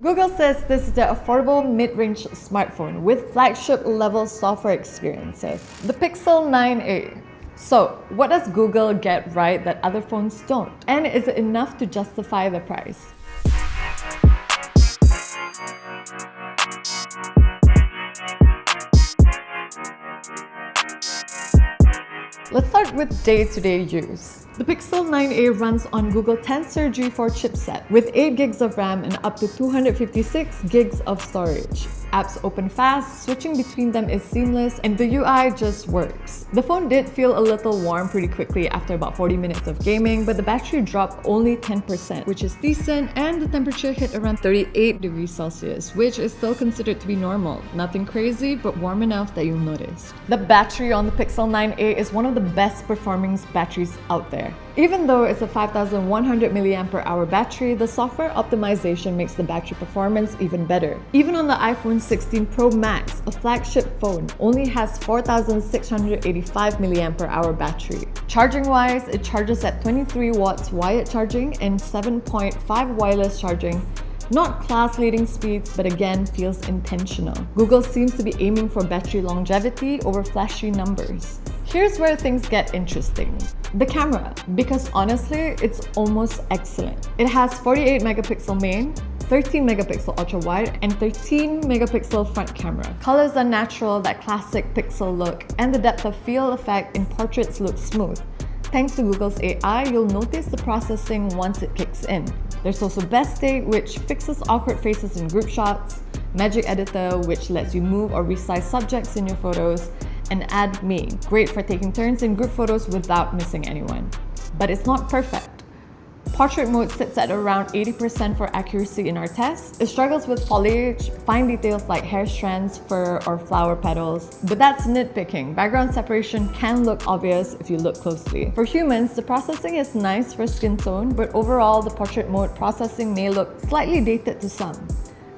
Google says this is the affordable mid-range smartphone with flagship-level software experiences, the Pixel 9a. So, what does Google get right that other phones don't? And is it enough to justify the price? Let's start with day-to-day use. The Pixel 9a runs on Google Tensor G4 chipset with 8 gigs of RAM and up to 256 gigs of storage. Apps open fast, switching between them is seamless, and the UI just works. The phone did feel a little warm pretty quickly after about 40 minutes of gaming, but the battery dropped only 10%, which is decent, and the temperature hit around 38 degrees Celsius, which is still considered to be normal. Nothing crazy, but warm enough that you'll notice. The battery on the Pixel 9a is one of the best performing batteries out there. Even though it's a 5100 mAh battery, the software optimization makes the battery performance even better. Even on the iPhone 16 Pro Max, a flagship phone, only has 4685 mAh battery. Charging-wise, it charges at 23 watts wired charging and 7.5 wireless charging. Not class-leading speeds, but again feels intentional. Google seems to be aiming for battery longevity over flashy numbers. Here's where things get interesting. The camera, because honestly, it's almost excellent. It has 48 megapixel main, 13 megapixel ultra-wide, and 13 megapixel front camera. Colors are natural, that classic pixel look, and the depth of field effect in portraits looks smooth. Thanks to Google's AI, you'll notice the processing once it kicks in. There's also Best State, which fixes awkward faces in group shots, Magic Editor, which lets you move or resize subjects in your photos, and Add Me, great for taking turns in group photos without missing anyone. But it's not perfect. Portrait mode sits at around 80% for accuracy in our tests. It struggles with foliage, fine details like hair strands, fur, or flower petals. But that's nitpicking. Background separation can look obvious if you look closely. For humans, the processing is nice for skin tone, but overall, the portrait mode processing may look slightly dated to some,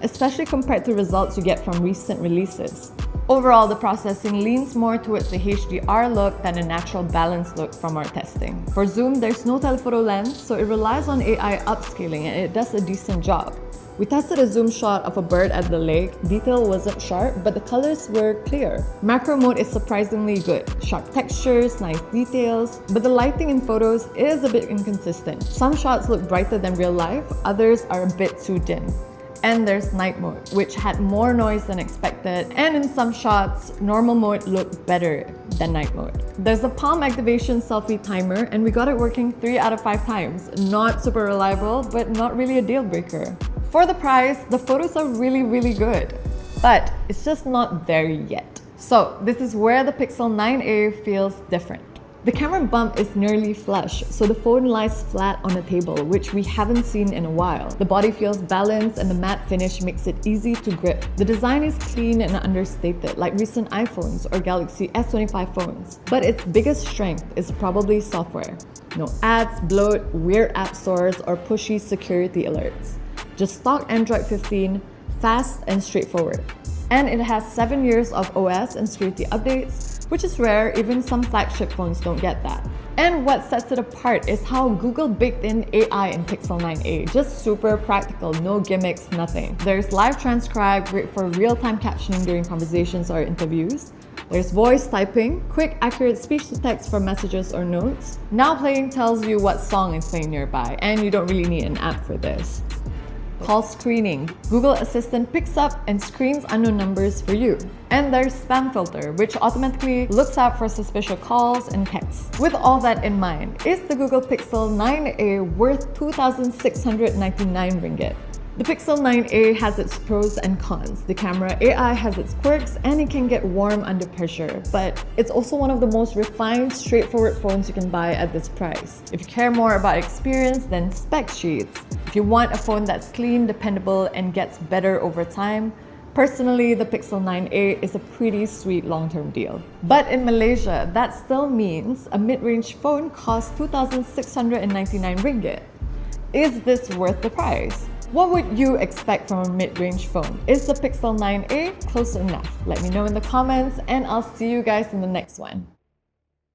especially compared to results you get from recent releases. Overall, the processing leans more towards the HDR look than a natural balance look from our testing. For zoom, there's no telephoto lens, so it relies on AI upscaling and it does a decent job. We tested a zoom shot of a bird at the lake. Detail wasn't sharp, but the colors were clear. Macro mode is surprisingly good. Sharp textures, nice details, but the lighting in photos is a bit inconsistent. Some shots look brighter than real life, others are a bit too dim. And there's night mode, which had more noise than expected, and in some shots, normal mode looked better than night mode. There's a palm activation selfie timer, and we got it working 3 out of 5 times. Not super reliable, but not really a deal breaker. For the price, the photos are really good, but it's just not there yet. So this is where the Pixel 9a feels different. The camera bump is nearly flush, so the phone lies flat on a table, which we haven't seen in a while. The body feels balanced and the matte finish makes it easy to grip. The design is clean and understated, like recent iPhones or Galaxy S25 phones. But its biggest strength is probably software. No ads, bloat, weird app stores, or pushy security alerts. Just stock Android 15, fast and straightforward. And it has 7 years of OS and security updates, which is rare. Even some flagship phones don't get that. And what sets it apart is how Google baked in AI in Pixel 9a. Just super practical, no gimmicks, nothing. There's live transcribe, great for real-time captioning during conversations or interviews. There's voice typing, quick accurate speech-to-text for messages or notes. Now Playing tells you what song is playing nearby, and you don't really need an app for this. Call screening. Google Assistant picks up and screens unknown numbers for you. And there's spam filter, which automatically looks out for suspicious calls and texts. With all that in mind, is the Google Pixel 9a worth 2,699 ringgit? The Pixel 9a has its pros and cons. The camera AI has its quirks and it can get warm under pressure, but it's also one of the most refined, straightforward phones you can buy at this price. If you care more about experience than spec sheets, if you want a phone that's clean, dependable, and gets better over time, personally, the Pixel 9a is a pretty sweet long-term deal. But in Malaysia, that still means a mid-range phone costs 2,699 ringgit. Is this worth the price? What would you expect from a mid-range phone? Is the Pixel 9a close enough? Let me know in the comments, and I'll see you guys in the next one.